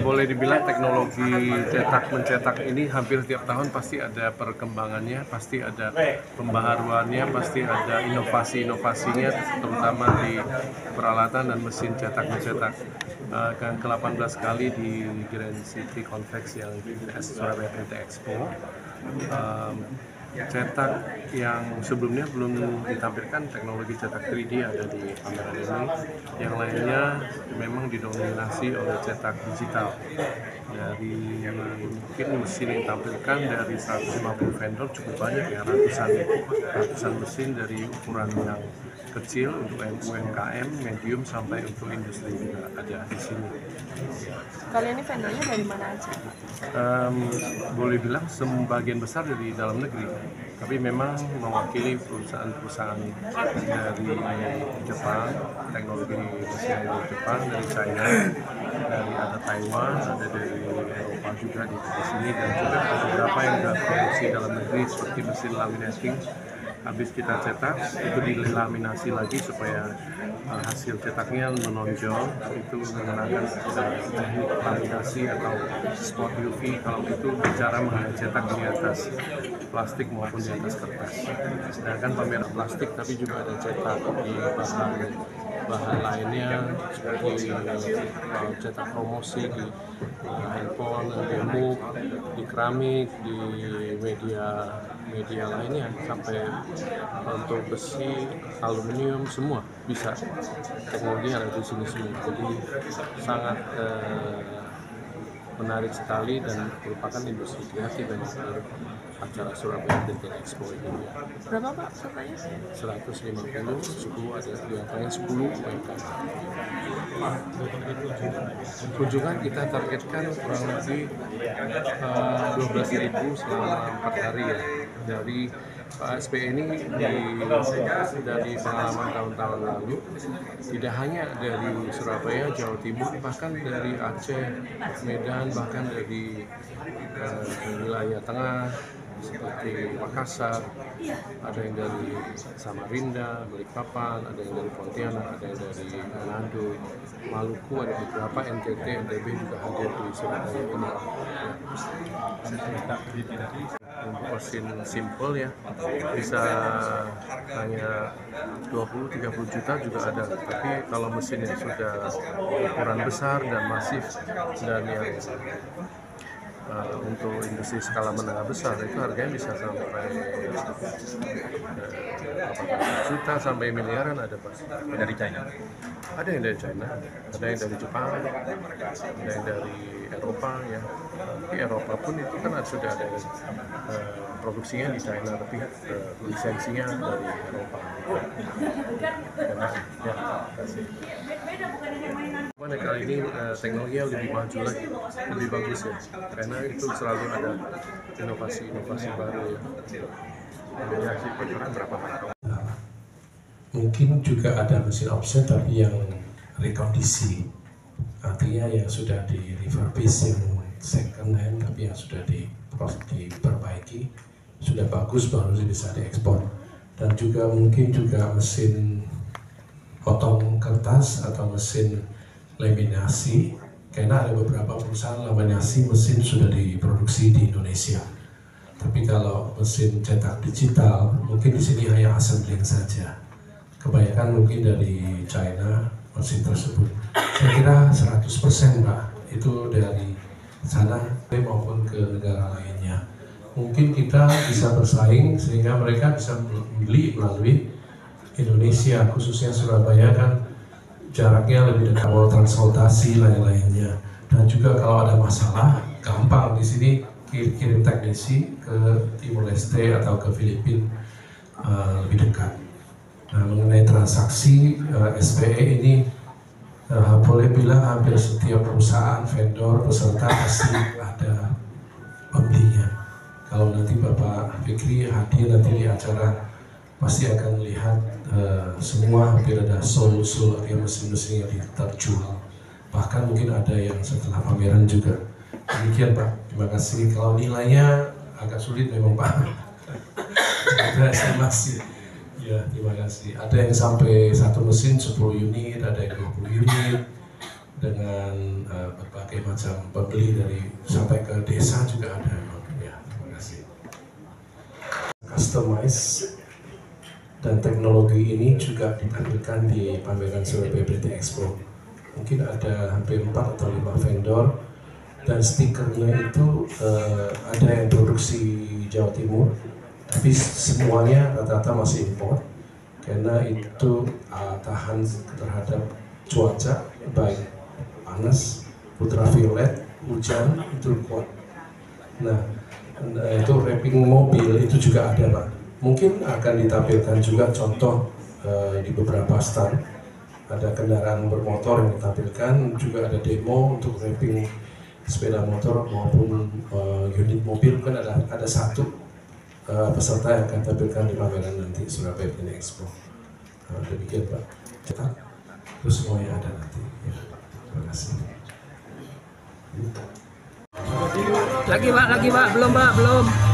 Boleh dibilang teknologi mencetak ini hampir tiap tahun pasti ada perkembangannya, pasti ada pembaharuannya, pasti ada inovasi-inovasinya, terutama di peralatan dan mesin cetak mencetak. Kan ke-18 kali di Grand City Convex yang di Surabaya PT Expo. Cetak yang sebelumnya belum ditampilkan, teknologi cetak 3D ada di pameran ini. Yang lainnya memang didominasi oleh cetak digital. Dari mungkin mesin yang ditampilkan dari 150 vendor cukup banyak ya, ratusan mesin dari ukuran yang kecil untuk UMKM, medium sampai untuk industri juga ada di sini. Kalian ini vendornya dari mana aja? Boleh bilang sebagian besar dari dalam negeri, tapi memang mewakili perusahaan-perusahaan dari Jepang, teknologi mesin dari Jepang, dari China, dari ada Taiwan, ada dari Eropa juga di sini, dan juga ada beberapa yang sudah produksi dalam negeri seperti mesin laminating. Habis kita cetak itu dilaminasi lagi supaya hasil cetaknya menonjol. Itu menggunakan teknik laminasi atau spot UV kalau itu bicara mengenai cetak di atas plastik maupun di atas kertas. Sedangkan pameran plastik tapi juga ada cetak di bahan lainnya seperti cetak promosi di handphone, di mug, di keramik, di media lainnya, sampai untuk besi, aluminium, semua bisa. Teknologi ada di sini semua. Jadi sangat menarik sekali dan merupakan industri kreatif yang acara Surabaya Retail Expo ini. Berapa Pak pesertanya? 150, 10 ada di antaranya 10 UMKM. Kunjungan kita targetkan kurang lebih 12.000 selama 4 hari ya. Dari ASP ini dari pengalaman tahun-tahun lalu, tidak hanya dari Surabaya, Jawa Timur, bahkan dari Aceh, Medan, bahkan dari wilayah tengah seperti Makassar, ada yang dari Samarinda, Balikpapan, ada yang dari Pontianak, ada yang dari Manado, Maluku, ada beberapa, NTT, NTB juga hadir di Surabaya ini. Untuk mesin simple ya, bisa hanya 20-30 juta juga ada, tapi kalau mesin yang sudah ukuran besar dan masif dan yang untuk industri skala menengah besar itu harganya bisa sampai 800 juta sampai miliaran ada Pak. Dari China? Ada yang dari China, ada yang dari Jepang, ada yang dari Eropa ya. Di Eropa pun itu kan sudah ada produksinya di China, tapi lisensinya dari Eropa. Ya, kasih. Kali ini teknologinya lebih maju lagi, lebih bagus ya, karena itu selalu ada inovasi baru ya. Berapa Pak? Mungkin juga ada mesin offset tapi yang rekondisi, artinya yang sudah di refurbish, yang second hand tapi yang sudah diperbaiki, sudah bagus baru bisa diekspor. Dan juga mungkin juga mesin potong kertas atau mesin laminasi, karena ada beberapa perusahaan laminasi mesin sudah diproduksi di Indonesia. Tapi kalau mesin cetak digital, mungkin di sini hanya assembling saja. Kebanyakan mungkin dari China mesin tersebut. Saya kira 100% Pak, itu dari sana maupun ke negara lainnya. Mungkin kita bisa bersaing sehingga mereka bisa membeli melalui Indonesia, khususnya Surabaya kan jaraknya lebih dekat, mau transportasi lain-lainnya. Dan juga kalau ada masalah, gampang di sini kirim teknisi ke Timor Leste atau ke Filipina, lebih dekat. Nah, mengenai transaksi SPE ini boleh bilang hampir setiap perusahaan, vendor, peserta pasti ada pembelinya. Kalau nanti Bapak Fikri hadir nanti di acara, pasti akan melihat semua hampir ada sol-sol artinya mesin-mesin yang terjual. Bahkan mungkin ada yang setelah pameran juga. Demikian Pak, terima kasih. Kalau nilainya agak sulit memang Pak. Ada estimasi. Ya, terima kasih. Ada yang sampai satu mesin 10 unit, ada yang 20 unit. dengan berbagai macam pembeli dari sampai ke desa juga ada. Ya, terima kasih. Customize dan teknologi ini juga ditampilkan di pameran Surabaya Beauty Expo. Mungkin ada hampir 4 atau 5 vendor, dan stikernya itu ada yang produksi Jawa Timur, tapi semuanya rata-rata masih impor karena itu tahan terhadap cuaca, baik panas, ultraviolet, hujan, itu kuat. Nah, itu wrapping mobil itu juga ada, Pak. Mungkin akan ditampilkan juga contoh di beberapa stand. Ada kendaraan bermotor yang ditampilkan, juga ada demo untuk wrapping sepeda motor maupun unit mobil. Kan ada satu peserta yang akan tampilkan di pameran nanti Surabaya Beauty Expo. Demikian, Pak. Cetak, terus semuanya ada nanti. Ya, terima kasih. Lagi Pak, belum Pak, belum.